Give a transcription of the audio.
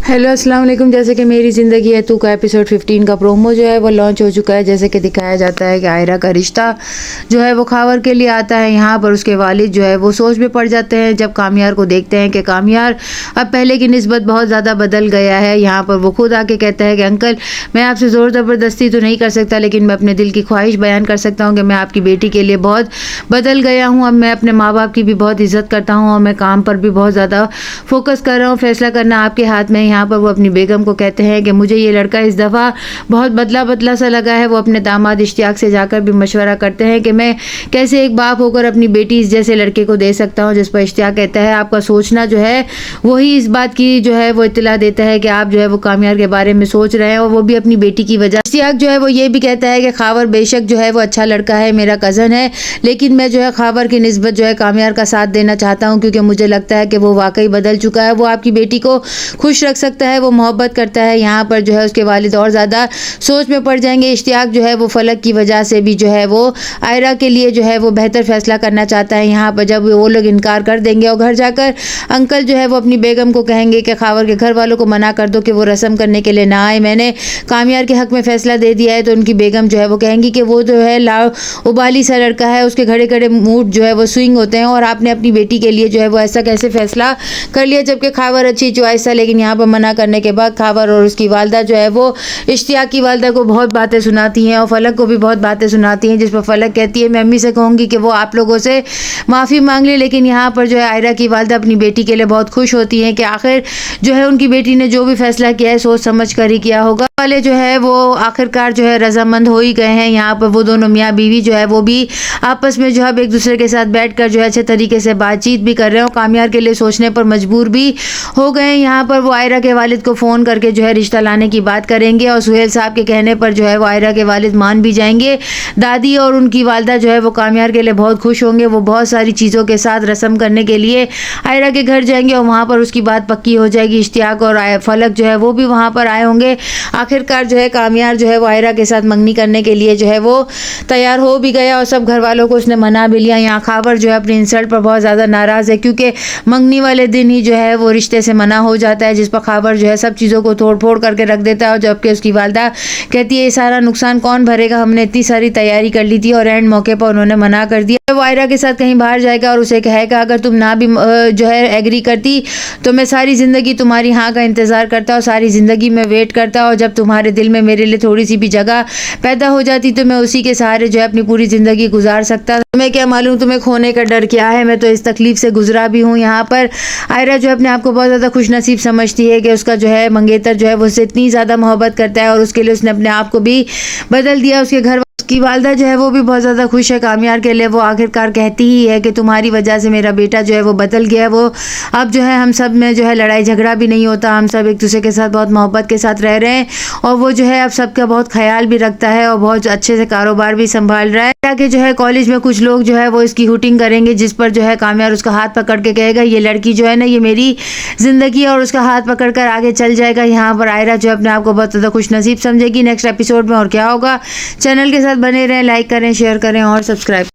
Hello अस्सलाम वालेकुम। जैसे कि मेरी ज़िंदगी है तू का एपिसोड 15 का प्रोमो जो है वो लॉन्च हो चुका है। जैसे कि दिखाया जाता है कि आयरा का रिश्ता जो है वो खावर के लिए आता है। यहाँ पर उसके वालिद जो है वो सोच में पड़ जाते हैं जब कामयार को देखते हैं कि कामयार अब पहले की निस्बत बहुत ज़्यादा बदल गया है। यहाँ पर वो खुद आके कहता है कि अंकल, मैं आपसे ज़ोर ज़बरदस्ती तो नहीं कर सकता, लेकिन मैं अपने दिल की ख्वाहिश बयान कर सकता हूँ कि मैं आपकी बेटी के लिए बहुत बदल गया हूँ। अब मैं अपने माँ बाप की भी बहुत इज़्ज़त करता हूँ और मैं काम पर भी बहुत ज़्यादा फोकस कर रहा हूँ। फैसला करना आपके हाथ में है। यहाँ पर वो अपनी बेगम को कहते हैं कि मुझे ये लड़का इस दफ़ा बहुत बदला बदला सा लगा है। वो अपने दामाद इश्तियाक से जाकर भी मशवरा करते हैं कि मैं कैसे एक बाप होकर अपनी बेटी इस जैसे लड़के को दे सकता हूँ। जिस पर इश्तियाक कहता है आपका सोचना जो है वही इस बात की जो है वो इत्तला देता है कि आप जो है वो कामयार के बारे में सोच रहे हैं और वो भी अपनी बेटी की वजह। इश्तियाक जो है वो ये भी कहता है कि खावर बेशक जो है वो अच्छा लड़का है, मेरा कज़न है, लेकिन मैं जो है खावर की निस्बत जो है कामयार का साथ देना चाहता हूँ क्योंकि मुझे लगता है कि वो वाकई बदल चुका है। वो आपकी बेटी को खुश रख सकता है, वो मोहब्बत करता है। यहाँ पर जो है उसके वालिद और ज़्यादा सोच में पड़ जाएंगे। इश्तियाक जो है वो फलक की वजह से भी जो है वो आयरा के लिए जो है वो बेहतर फैसला करना चाहता है। यहाँ पर जब वो लोग इनकार कर देंगे और घर जाकर अंकल जो है वो अपनी बेगम को कहेंगे कि खावर के घर वालों को मना कर दो कि वो रस्म करने के लिए ना आए, मैंने कामयार के हक में फैसला दे दिया है, तो उनकी बेगम जो है वो कहेंगी कि वो जो है लाओ उबाली सा लड़का है, उसके घड़े घड़े मूड जो है वो स्विंग होते हैं और आपने अपनी बेटी के लिए जो है वो ऐसा कैसे फैसला कर लिया जबकि खावर अच्छी चॉइस था। लेकिन यहाँ पर मना करने के बाद खावर और उसकी वालदा जो है वो इश्तियाक की वालदा को बहुत बातें सुनाती हैं और फलक को भी बहुत बातें सुनाती हैं, जिस पर फलक कहती है मैं अम्मी से कहूँगी कि वो आप लोगों से माफ़ी मांग ले। लेकिन यहाँ पर जो है आयरा की वालदा अपनी बेटी के लिए बहुत खुश होती हैं कि आखिर जो है उनकी बेटी ने जो भी फैसला किया है सोच समझ कर ही किया होगा। वाले जो है वो आखिरकार जो है रजामंद हो ही गए हैं। यहाँ पर वो दोनों मियाँ बीवी जो है वो भी आपस में जो है एक दूसरे के साथ बैठकर जो है अच्छे तरीके से बातचीत भी कर रहे हैं और कामयार के लिए सोचने पर मजबूर भी हो गए हैं। यहाँ पर वो आयरा के वालिद को फ़ोन करके जो है रिश्ता लाने की बात करेंगे और सुहेल साहब के कहने पर जो है वो आयरा के वालिद मान भी जाएंगे। दादी और उनकी वालदा जो है वो कामयार के लिए बहुत खुश होंगे। वो बहुत सारी चीज़ों के साथ रस्म करने के लिए आयरा के घर जाएंगे और वहाँ पर उसकी बात पक्की हो जाएगी। इश्तियाक और फलक जो है वो भी वहाँ पर आए होंगे। आखिरकार जो है कामयार जो है वो आयरा के साथ मंगनी करने के लिए जो है वो तैयार हो भी गया और सब घर वालों को उसने मना भी लिया। यहाँ खावर जो है अपनी इंसल्ट पर बहुत ज़्यादा नाराज़ है क्योंकि मंगनी वाले दिन ही जो है वो रिश्ते से मना हो जाता है, जिस पर खावर जो है सब चीज़ों को तोड़ फोड़ करके रख देता है। और जबकि उसकी वालदा कहती है ये सारा नुकसान कौन भरेगा, हमने इतनी सारी तैयारी कर ली थी और एंड मौके पर उन्होंने मना कर दिया। वो आयरा के साथ कहीं बाहर जाएगा और उसे कहेगा अगर तुम ना भी जो है एग्री करती तो मैं सारी ज़िंदगी तुम्हारी हाँ का इंतज़ार करता और सारी ज़िंदगी में वेट करता और जब तुम्हारे दिल में मेरे लिए थोड़ी सी भी जगह पैदा हो जाती तो मैं उसी के सहारे जो है अपनी पूरी ज़िंदगी गुजार सकता। तुम्हें क्या मालूम तुम्हें खोने का डर क्या है, मैं तो इस तकलीफ से गुजरा भी हूँ। यहाँ पर आयरा जो अपने आप को बहुत ज़्यादा खुशनसीब समझती है कि उसका जो है मंगेतर जो है वो उससे इतनी ज़्यादा मोहब्बत करता है और उसके लिए उसने अपने आप को भी बदल दिया। उसके घर की वालदा जो है वो भी बहुत ज़्यादा खुश है कामयार के लिए। वो आखिरकार कहती ही है कि तुम्हारी वजह से मेरा बेटा जो है वो बदल गया, वो अब जो है हम सब में जो है लड़ाई झगड़ा भी नहीं होता, हम सब एक दूसरे के साथ बहुत मोहब्बत के साथ रह रहे हैं और वो जो है अब सबका बहुत ख्याल भी रखता है और बहुत अच्छे से कारोबार भी संभाल रहा है। ताकि जो है कॉलेज में कुछ लोग जो है वो इसकी हुटिंग करेंगे, जिस पर जो है कामयार उसका हाथ पकड़ के कहेगा ये लड़की जो है ना ये मेरी ज़िंदगी है और उसका हाथ पकड़ कर आगे चल जाएगा। यहाँ पर आयरा जो अपने आप को बहुत ज़्यादा खुश नसीब समझेगी। नेक्स्ट एपिसोड में और क्या होगा, चैनल के साथ बने रहें, लाइक करें, शेयर करें और सब्सक्राइब